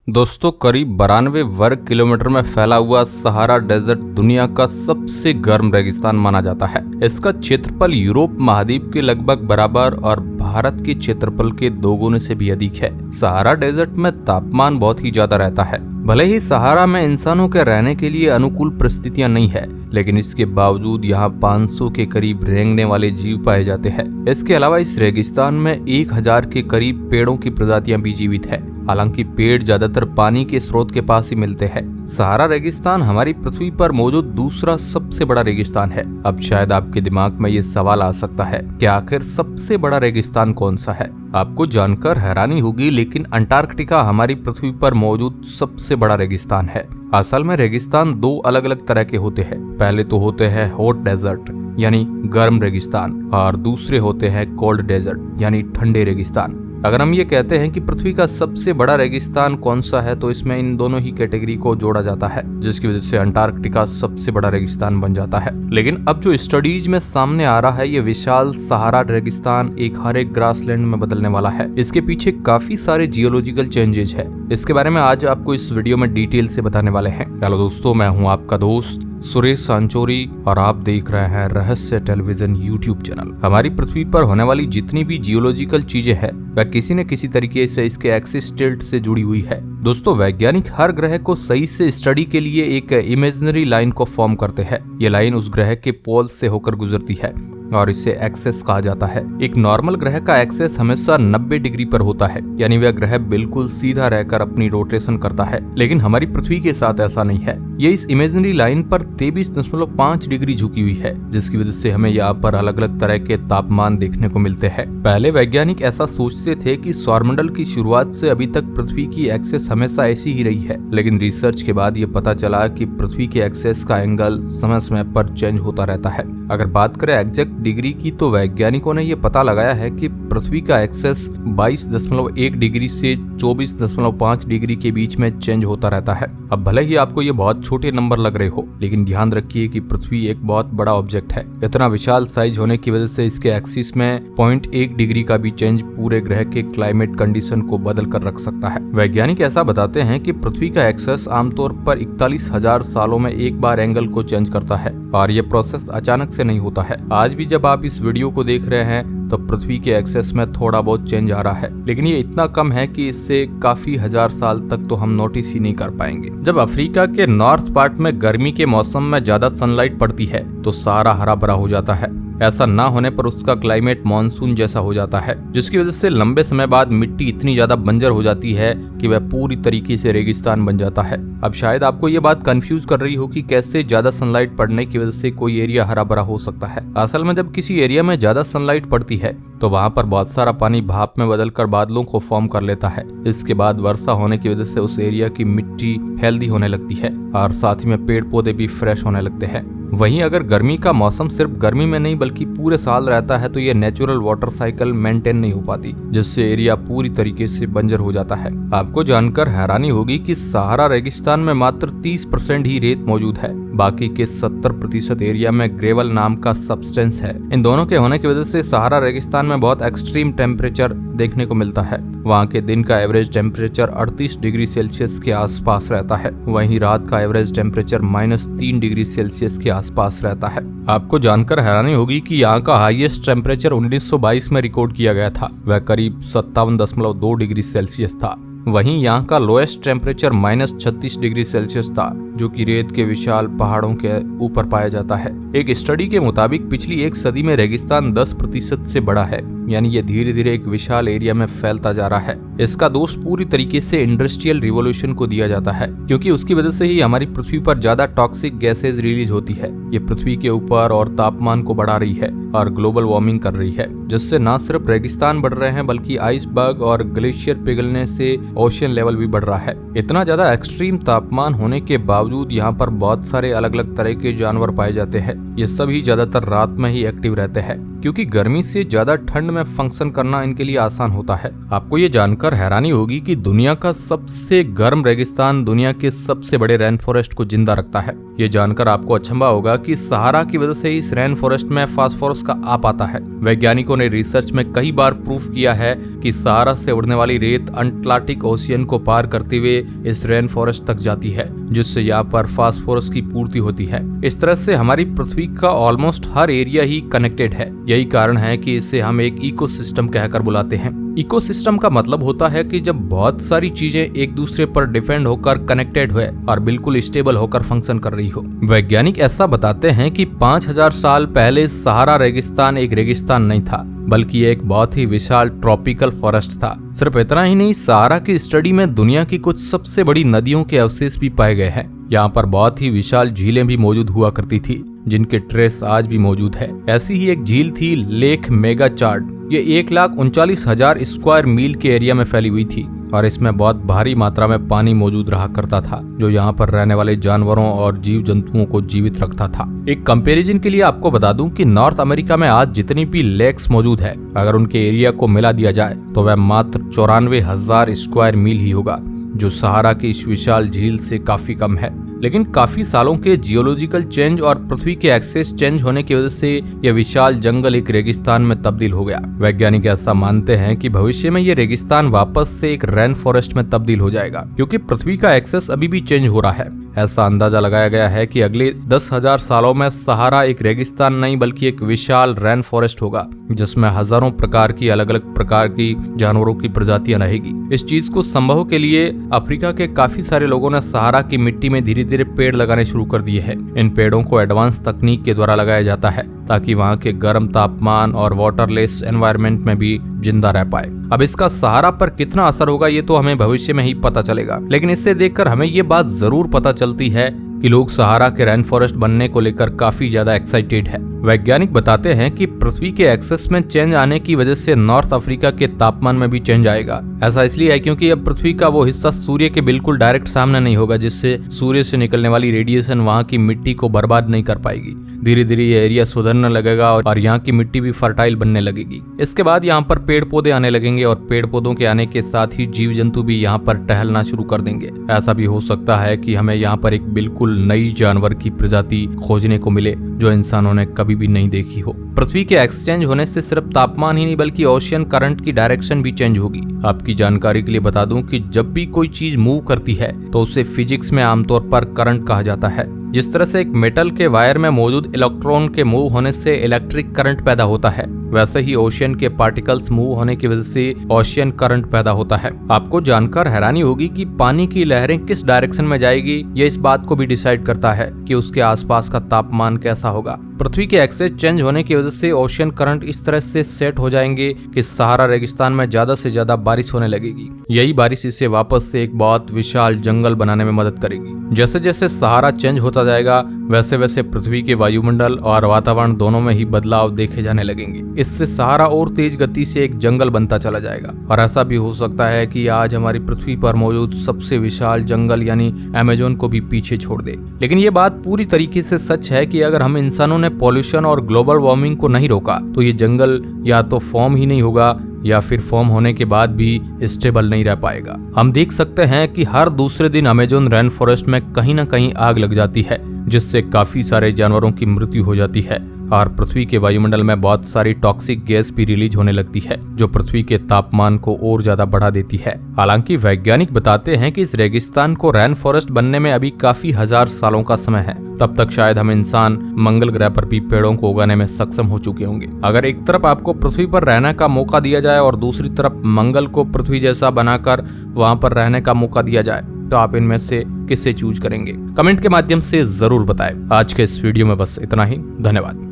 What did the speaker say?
दोस्तों करीब 92 वर्ग किलोमीटर में फैला हुआ सहारा डेजर्ट दुनिया का सबसे गर्म रेगिस्तान माना जाता है। इसका क्षेत्रफल यूरोप महाद्वीप के लगभग बराबर और भारत के क्षेत्रफल के 2 गुने से भी अधिक है। सहारा डेजर्ट में तापमान बहुत ही ज्यादा रहता है। भले ही सहारा में इंसानों के रहने के लिए अनुकूल परिस्थितियां नहीं है, लेकिन इसके बावजूद यहाँ 500 के करीब रेंगने वाले जीव पाए जाते हैं। इसके अलावा इस रेगिस्तान में 1000 के करीब पेड़ों की प्रजातियां भी जीवित है। हालांकि पेड़ ज्यादातर पानी के स्रोत के पास ही मिलते हैं। सहारा रेगिस्तान हमारी पृथ्वी पर मौजूद दूसरा सबसे बड़ा रेगिस्तान है। अब शायद आपके दिमाग में ये सवाल आ सकता है कि आखिर सबसे बड़ा रेगिस्तान कौन सा है। आपको जानकर हैरानी होगी, लेकिन अंटार्कटिका हमारी पृथ्वी पर मौजूद सबसे बड़ा रेगिस्तान है। असल में रेगिस्तान 2 अलग अलग तरह के होते हैं। पहले तो होते हैं हॉट डेजर्ट यानी गर्म रेगिस्तान, और दूसरे होते हैं कोल्ड डेजर्ट यानी ठंडे रेगिस्तान। अगर हम ये कहते हैं कि पृथ्वी का सबसे बड़ा रेगिस्तान कौन सा है, तो इसमें इन दोनों ही कैटेगरी को जोड़ा जाता है, जिसकी वजह से अंटार्कटिका सबसे बड़ा रेगिस्तान बन जाता है। लेकिन अब जो स्टडीज में सामने आ रहा है, ये विशाल सहारा रेगिस्तान एक हरे ग्रासलैंड में बदलने वाला है। इसके पीछे काफी सारे जियोलॉजिकल चेंजेस है। इसके बारे में आज आपको इस वीडियो में डिटेल से बताने वाले हैं। हेलो दोस्तों, मैं हूँ आपका दोस्त सुरेश सांचोरी और आप देख रहे हैं रहस्य टेलीविजन यूट्यूब चैनल। हमारी पृथ्वी पर होने वाली जितनी भी जियोलॉजिकल चीजें हैं, वह किसी न किसी तरीके से इसके एक्सिस टिल्ट से जुड़ी हुई है। दोस्तों, वैज्ञानिक हर ग्रह को सही से स्टडी के लिए एक इमेजिनरी लाइन को फॉर्म करते हैं। ये लाइन उस ग्रह के पोल से होकर गुजरती है और इसे एक्सेस कहा जाता है। एक नॉर्मल ग्रह का एक्सेस हमेशा 90 डिग्री पर होता है, यानी वह ग्रह बिल्कुल सीधा रहकर अपनी रोटेशन करता है। लेकिन हमारी पृथ्वी के साथ ऐसा नहीं है। ये इस इमेजिनरी लाइन पर 23.5 डिग्री झुकी हुई है, जिसकी वजह से हमें यहाँ पर अलग अलग तरह के तापमान देखने को मिलते हैं। पहले वैज्ञानिक ऐसा सोचते थे कि सौरमंडल की शुरुआत से अभी तक पृथ्वी की एक्सेस हमेशा ऐसी ही रही है, लेकिन रिसर्च के बाद ये पता चला कि पृथ्वी के एक्सेस का एंगल समय समय पर चेंज होता रहता है। अगर बात करें एग्जैक्ट डिग्री की, तो वैज्ञानिकों ने यह पता लगाया है कि पृथ्वी का एक्सेस 22.1 डिग्री से 24.5 डिग्री के बीच में चेंज होता रहता है। अब भले ही आपको ये बहुत छोटे नंबर लग रहे हो, लेकिन ध्यान रखिए कि पृथ्वी एक बहुत बड़ा ऑब्जेक्ट है। इतना विशाल साइज होने की वजह से इसके एक्सिस में 0.1 डिग्री का भी चेंज पूरे ग्रह के क्लाइमेट कंडीशन को बदल कर रख सकता है। वैज्ञानिक ऐसा बताते हैं कि पृथ्वी का एक्सेस आमतौर पर 41,000 सालों में एक बार एंगल को चेंज करता है, और यह प्रोसेस अचानक से नहीं होता है। आज भी जब आप इस वीडियो को देख रहे हैं, तो पृथ्वी के एक्सेस में थोड़ा बहुत चेंज आ रहा है, लेकिन ये इतना कम है कि इससे काफी हजार साल तक तो हम नोटिस ही नहीं कर पाएंगे। जब अफ्रीका के नॉर्थ पार्ट में गर्मी के मौसम में ज्यादा सनलाइट पड़ती है, तो सारा हरा भरा हो जाता है। ऐसा ना होने पर उसका क्लाइमेट मानसून जैसा हो जाता है, जिसकी वजह से लंबे समय बाद मिट्टी इतनी ज्यादा बंजर हो जाती है कि वह पूरी तरीके से रेगिस्तान बन जाता है। अब शायद आपको ये बात कंफ्यूज कर रही हो कि कैसे ज्यादा सनलाइट पड़ने की वजह से कोई एरिया हरा भरा हो सकता है। असल में जब किसी एरिया में ज्यादा सनलाइट पड़ती है, तो वहाँ पर बहुत सारा पानी भाप में बदलकर बादलों को फॉर्म कर लेता है। इसके बाद वर्षा होने की वजह से उस एरिया की मिट्टी हेल्दी होने लगती है, और साथ ही में पेड़ पौधे भी फ्रेश होने लगते हैं। वहीं अगर गर्मी का मौसम सिर्फ गर्मी में नहीं बल्कि पूरे साल रहता है, तो ये नेचुरल वाटर साइकिल मेंटेन नहीं हो पाती, जिससे एरिया पूरी तरीके से बंजर हो जाता है। आपको जानकर हैरानी होगी कि सहारा रेगिस्तान में मात्र 30% ही रेत मौजूद है। बाकी के 70% एरिया में ग्रेवल नाम का सब्सटेंस है। इन दोनों के होने की वजह से सहारा रेगिस्तान में बहुत एक्सट्रीम टेम्परेचर देखने को मिलता है। वहाँ के दिन का एवरेज टेम्परेचर 38 डिग्री सेल्सियस के आसपास रहता है। वहीं रात का एवरेज टेम्परेचर -3 डिग्री सेल्सियस के आसपास रहता है। आपको जानकर हैरानी होगी कि यहाँ का हाईएस्ट टेम्परेचर 1922 में रिकॉर्ड किया गया था। वह करीब 57.2 डिग्री सेल्सियस था। वहीं यहाँ का लोएस्ट टेम्परेचर -36 डिग्री सेल्सियस था, जो कि रेत के विशाल पहाड़ों के ऊपर पाया जाता है। एक स्टडी के मुताबिक पिछली 1 सदी में रेगिस्तान 10% से बड़ा है, यानी ये धीरे धीरे एक विशाल एरिया में फैलता जा रहा है। इसका दोष पूरी तरीके से इंडस्ट्रियल रिवॉल्यूशन को दिया जाता है, क्योंकि उसकी वजह से ही हमारी पृथ्वी पर ज्यादा टॉक्सिक गैसेज रिलीज होती है। ये पृथ्वी के ऊपर और तापमान को बढ़ा रही है और ग्लोबल वार्मिंग कर रही है, जिससे न सिर्फ रेगिस्तान बढ़ रहे हैं, बल्कि आइसबर्ग और ग्लेशियर पिघलने से ओशन लेवल भी बढ़ रहा है। इतना ज्यादा एक्सट्रीम तापमान होने के बावजूद यहाँ पर बहुत सारे अलग अलग तरह के जानवर पाए जाते हैं। ये सभी ज्यादातर रात में ही एक्टिव रहते हैं, क्योंकि गर्मी से ज्यादा ठंड में फंक्शन करना इनके लिए आसान होता है। आपको ये जानकर हैरानी होगी कि दुनिया का सबसे गर्म रेगिस्तान दुनिया के सबसे बड़े रेन फॉरेस्ट को जिंदा रखता है। ये जानकर आपको अचंभा होगा कि सहारा की वजह से इस रेन फॉरेस्ट में फास्फोरस का आप आता है। वैज्ञानिकों ने रिसर्च में कई बार प्रूफ किया है कि सहारा से उड़ने वाली रेत अटलांटिक ओशियन को पार करते हुए इस रेन फॉरेस्ट तक जाती है, जिससे यहाँ पर फास्फोरस की पूर्ति होती है। इस तरह से हमारी पृथ्वी का ऑलमोस्ट हर एरिया ही कनेक्टेड है। यही कारण है कि इसे हम एक इकोसिस्टम कहकर बुलाते हैं। इकोसिस्टम का मतलब होता है कि जब बहुत सारी चीजें एक दूसरे पर डिपेंड होकर कनेक्टेड हुए और बिल्कुल स्टेबल होकर फंक्शन कर रही हो। वैज्ञानिक ऐसा बताते हैं कि 5000 साल पहले सहारा रेगिस्तान एक रेगिस्तान नहीं था, बल्कि एक बहुत ही विशाल ट्रॉपिकल फॉरेस्ट था। सिर्फ इतना ही नहीं, सहारा की स्टडी में दुनिया की कुछ सबसे बड़ी नदियों के अवशेष भी पाए गए हैं। यहाँ पर बहुत ही विशाल झीलें भी मौजूद हुआ करती थी, जिनके ट्रेस आज भी मौजूद है। ऐसी ही एक झील थी लेक मेगाचार्ड। ये 1,39,000 स्क्वायर मील के एरिया में फैली हुई थी और इसमें बहुत भारी मात्रा में पानी मौजूद रहा करता था, जो यहाँ पर रहने वाले जानवरों और जीव जंतुओं को जीवित रखता था। एक कंपैरिजन के लिए आपको बता दूं कि नॉर्थ अमेरिका में आज जितनी भी लेक्स मौजूद है, अगर उनके एरिया को मिला दिया जाए तो वह मात्र 94,000 स्क्वायर मील ही होगा, जो सहारा की इस विशाल झील से काफी कम है। लेकिन काफी सालों के जियोलॉजिकल चेंज और पृथ्वी के एक्सेस चेंज होने की वजह से यह विशाल जंगल एक रेगिस्तान में तब्दील हो गया। वैज्ञानिक ऐसा मानते हैं कि भविष्य में यह रेगिस्तान वापस से एक रेन फॉरेस्ट में तब्दील हो जाएगा, क्योंकि पृथ्वी का एक्सेस अभी भी चेंज हो रहा है। ऐसा अंदाजा लगाया गया है कि अगले 10,000 सालों में सहारा एक रेगिस्तान नहीं बल्कि एक विशाल रेन फॉरेस्ट होगा, जिसमें हजारों प्रकार की अलग अलग प्रकार की जानवरों की प्रजातियां रहेगी। इस चीज को संभव के लिए अफ्रीका के काफी सारे लोगों ने सहारा की मिट्टी में धीरे धीरे पेड़ लगाने शुरू कर दिए हैं। इन पेड़ों को एडवांस तकनीक के द्वारा लगाया जाता है ताकि वहाँ के गर्म तापमान और वाटरलेस एनवायरनमेंट में भी जिंदा रह पाए। अब इसका सहारा पर कितना असर होगा ये तो हमें भविष्य में ही पता चलेगा, लेकिन इससे देखकर हमें ये बात जरूर पता चलती है कि लोग सहारा के रेन फॉरेस्ट बनने को लेकर काफी ज्यादा एक्साइटेड है। वैज्ञानिक बताते हैं कि पृथ्वी के एक्सेस में चेंज आने की वजह से नॉर्थ अफ्रीका के तापमान में भी चेंज आएगा। ऐसा इसलिए है क्योंकि अब पृथ्वी का वो हिस्सा सूर्य के बिल्कुल डायरेक्ट सामने नहीं होगा, जिससे सूर्य से निकलने वाली रेडिएशन वहाँ की मिट्टी को बर्बाद नहीं कर पाएगी। धीरे धीरे ये एरिया सुधरने लगेगा और यहाँ की मिट्टी भी फर्टाइल बनने लगेगी। इसके बाद यहाँ पर पेड़ पौधे आने लगेंगे और पेड़ पौधों के आने के साथ ही जीव जंतु भी यहाँ पर टहलना शुरू कर देंगे। ऐसा भी हो सकता है कि हमें यहाँ पर एक बिल्कुल नई जानवर की प्रजाति खोजने को मिले, जो इंसानों ने कभी भी नहीं देखी हो। पृथ्वी के एक्सचेंज होने से सिर्फ तापमान ही नहीं बल्कि ओशियन करंट की डायरेक्शन भी चेंज होगी। आपकी जानकारी के लिए बता दूं कि जब भी कोई चीज मूव करती है तो उसे फिजिक्स में आमतौर पर करंट कहा जाता है। जिस तरह से एक मेटल के वायर में मौजूद इलेक्ट्रॉन के मूव होने से इलेक्ट्रिक करंट पैदा होता है, वैसे ही ओशियन के पार्टिकल्स मूव होने की वजह से ओशियन करंट पैदा होता है। आपको जानकर हैरानी होगी कि पानी की लहरें किस डायरेक्शन में जाएगी, ये इस बात को भी डिसाइड करता है कि उसके आसपास का तापमान कैसा होगा। पृथ्वी के एक्सेस चेंज होने की वजह से ओशियन करंट इस तरह से सेट हो जाएंगे कि सहारा रेगिस्तान में ज्यादा से ज्यादा बारिश होने लगेगी। यही बारिश इसे वापस से एक बहुत विशाल जंगल बनाने में मदद करेगी। जैसे जैसे सहारा चेंज होता जाएगा वैसे वैसे पृथ्वी के वायुमंडल और वातावरण दोनों में ही बदलाव देखे जाने लगेंगे। इससे सहारा और तेज गति से एक जंगल बनता चला जाएगा और ऐसा भी हो सकता है कि आज हमारी पृथ्वी पर मौजूद सबसे विशाल जंगल यानी अमेज़न को भी पीछे छोड़ दे। लेकिन ये बात पूरी तरीके से सच है कि अगर हम इंसानों ने पॉल्यूशन और ग्लोबल वार्मिंग को नहीं रोका तो ये जंगल या तो फॉर्म ही नहीं होगा या फिर फॉर्म होने के बाद भी स्टेबल नहीं रह पाएगा। हम देख सकते हैं कि हर दूसरे दिन अमेज़न रेन फॉरेस्ट में कहीं ना कहीं आग लग जाती है, जिससे काफी सारे जानवरों की मृत्यु हो जाती है और पृथ्वी के वायुमंडल में बहुत सारी टॉक्सिक गैस भी रिलीज होने लगती है, जो पृथ्वी के तापमान को और ज्यादा बढ़ा देती है। हालांकि वैज्ञानिक बताते हैं कि इस रेगिस्तान को रेन फॉरेस्ट बनने में अभी काफी हजार सालों का समय है। तब तक शायद हम इंसान मंगल ग्रह पर भी पेड़ों को उगाने में सक्षम हो चुके होंगे। अगर एक तरफ आपको पृथ्वी पर रहने का मौका दिया जाए और दूसरी तरफ मंगल को पृथ्वी जैसा बनाकर वहां पर रहने का मौका दिया जाए तो आप इनमें से किसे चूज करेंगे? कमेंट के माध्यम से जरूर बताएं। आज के इस वीडियो में बस इतना ही। धन्यवाद।